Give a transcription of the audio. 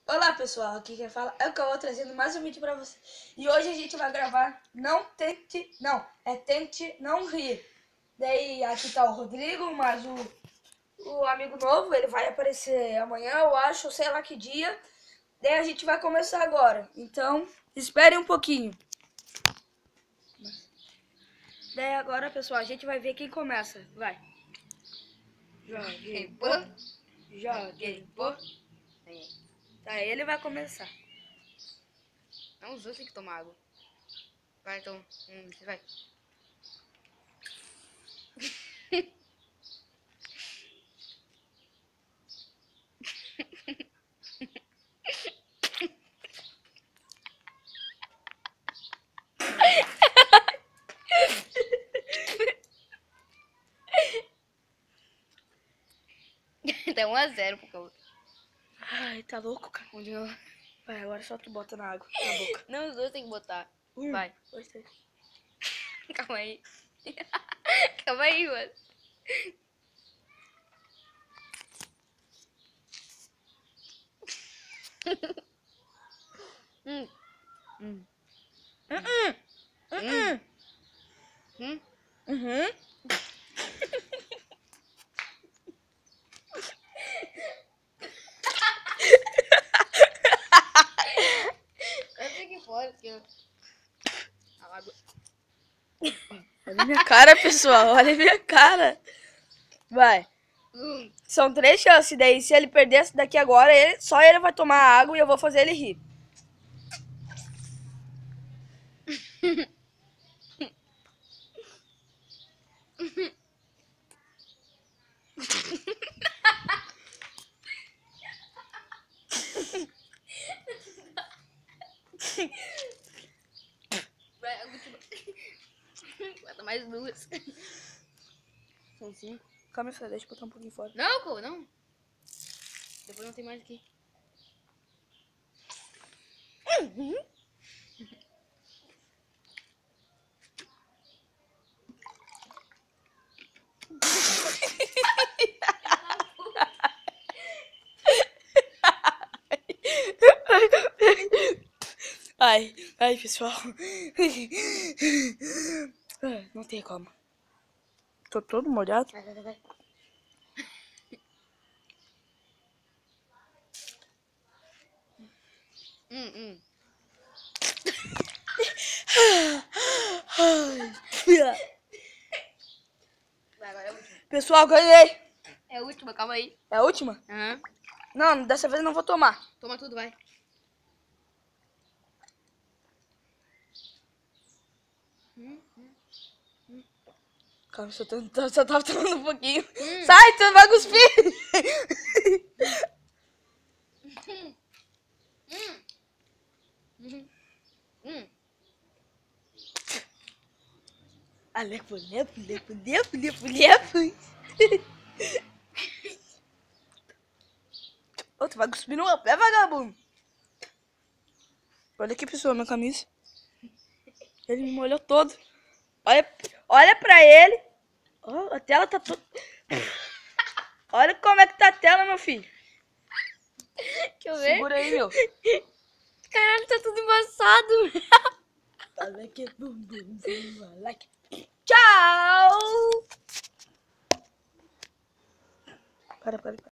Olá pessoal, aqui quem fala é o Cauã trazendo mais um vídeo pra você. E hoje a gente vai gravar Tente Não Rir. Daí aqui tá o Rodrigo, mas o amigo novo, ele vai aparecer amanhã, eu acho, sei lá que dia. Daí a gente vai começar agora, então espere um pouquinho. Daí agora pessoal, a gente vai ver quem começa, vai. Joguei, pô. Joguei, pô. Tá, ele vai começar. Não, os dois tem que tomar água. Vai, então. Vai. Tá 1-0 pro Cauã. Ai, tá louco, cara. Continua. Vai, agora só tu bota na água, na boca. Não, os dois tem que botar. Vai. 2, 3. Calma aí. Calma aí, mano. Hum. Hum. Hum. Uhum. Eu tenho que ir fora, aqui, ó. A água. Olha minha cara, pessoal. Olha minha cara. Vai. São 3 chances. Daí, se ele perder essa daqui agora, só ele vai tomar água e eu vou fazer ele rir. Vai, a última. Bota mais duas. São 5. Calma, só deixa eu botar um pouquinho fora. Não, Cauã, não. Depois não tem mais aqui. Ai, ai, pessoal. Não tem como. Tô todo molhado. Vai. Hum. Vai, agora é a última. Pessoal, ganhei. É a última, calma aí. É a última? Aham. Não, dessa vez eu não vou tomar. Toma tudo, vai. Calma, só tava tomando um pouquinho. Sai, tu vai cuspir. Lepo. Ô, tu vai cuspir no meu pé, vagabundo. Olha aqui, pessoal, minha camisa. Ele me molhou todo. Olha pra ele. Oh, a tela tá toda... Olha como é que tá a tela, meu filho. Deixa eu ver. Segura aí, meu. Caralho, tá tudo embaçado. Tchau! Para.